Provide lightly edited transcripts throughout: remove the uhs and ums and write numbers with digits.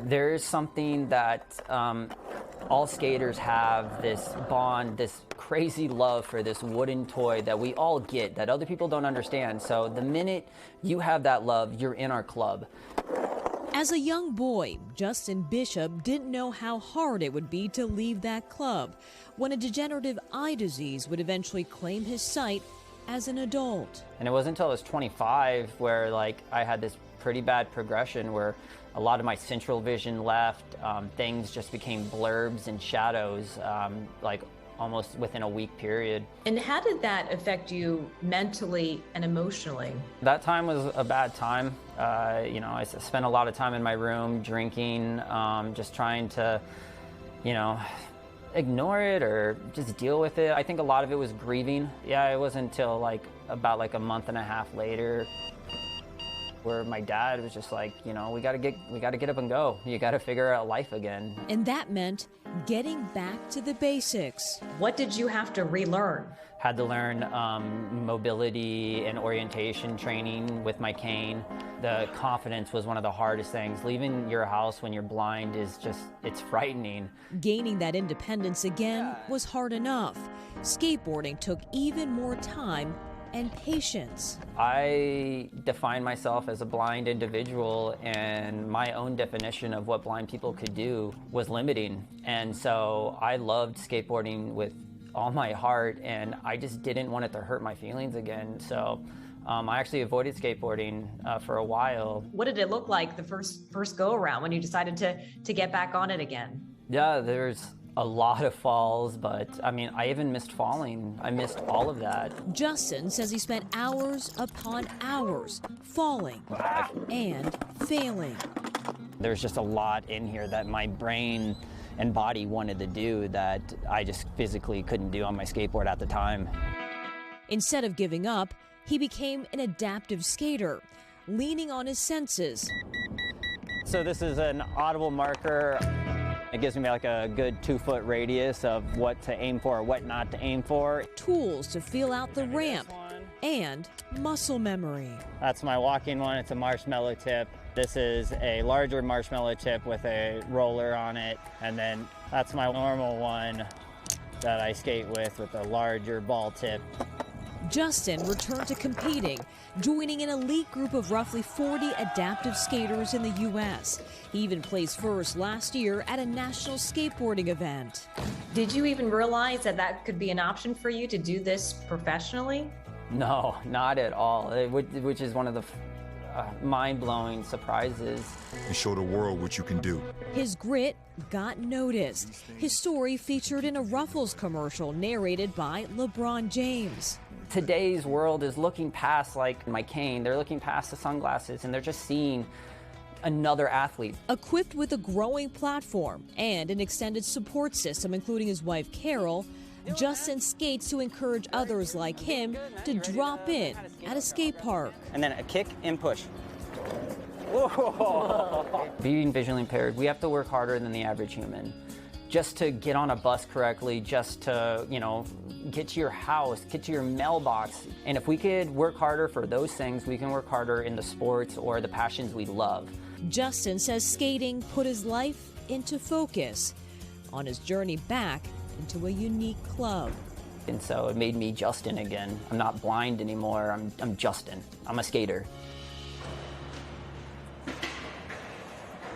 There is something that all skaters have, this bond, this crazy love for this wooden toy that we all get, that other people don't understand. So the minute you have that love, you're in our club. As a young boy, Justin Bishop didn't know how hard it would be to leave that club when a degenerative eye disease would eventually claim his sight as an adult. And it wasn't until I was 25 where I had this pretty bad progression where a lot of my central vision left. Things just became blurbs and shadows, almost within a week period. And how did that affect you mentally and emotionally? That time was a bad time. I spent a lot of time in my room drinking, just trying to, ignore it or just deal with it. I think a lot of it was grieving. Yeah, it wasn't until about a month and a half later where my dad was just like, we gotta get up and go. You gotta figure out life again. And that meant getting back to the basics. What did you have to relearn? Had to learn mobility and orientation training with my cane. The confidence was one of the hardest things. Leaving your house when you're blind is it's frightening. Gaining that independence again was hard enough. Skateboarding took even more time and patience. I define myself as a blind individual, and my own definition of what blind people could do was limiting. And so I loved skateboarding with all my heart, and I just didn't want it to hurt my feelings again. So I actually avoided skateboarding for a while. What did it look like the first go around when you decided to get back on it again? Yeah, there's a lot of falls, but I even missed falling. I missed all of that. Justin says he spent hours upon hours falling and failing. There's just a lot in here that my brain and body wanted to do that I just physically couldn't do on my skateboard at the time. Instead of giving up, he became an adaptive skater, leaning on his senses. So this is an audible marker. It gives me a good 2-foot radius of what to aim for or what not to aim for. Tools to feel out the ramp and muscle memory. That's my walking one. It's a marshmallow tip. This is a larger marshmallow tip with a roller on it. And then that's my normal one that I skate with a larger ball tip. Justin returned to competing, joining an elite group of roughly 40 adaptive skaters in the U.S. He even placed first last year at a national skateboarding event. Did you even realize that could be an option for you to do this professionally? No, not at all, which is one of the mind-blowing surprises. And show the world what you can do. His grit got noticed. His story featured in a Ruffles commercial narrated by LeBron James. Today's world is looking past my cane. They're looking past the sunglasses and they're just seeing another athlete. Equipped with a growing platform and an extended support system, including his wife Carol, Justin skates to encourage others like him to drop in at a skate park. And then a kick and push. Whoa. Being visually impaired, we have to work harder than the average human. Just to get on a bus correctly, just to, get to your house, get to your mailbox. And if we could work harder for those things, we can work harder in the sports or the passions we love. Justin says skating put his life into focus on his journey back into a unique club. And so it made me Justin again. I'm not blind anymore, I'm Justin. I'm a skater.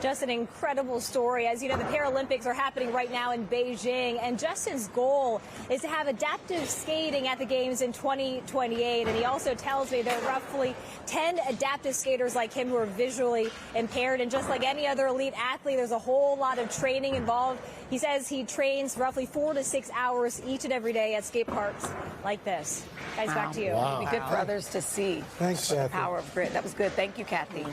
Just an incredible story. As you know, the Paralympics are happening right now in Beijing, and Justin's goal is to have adaptive skating at the Games in 2028. And he also tells me there are roughly 10 adaptive skaters like him who are visually impaired. And just like any other elite athlete, there's a whole lot of training involved. He says he trains roughly 4 to 6 hours each and every day at skate parks like this. Guys, back to you. Wow. It'd be good for others to see. Thanks, the Kathy. power of grit. That was good. Thank you, Kathy.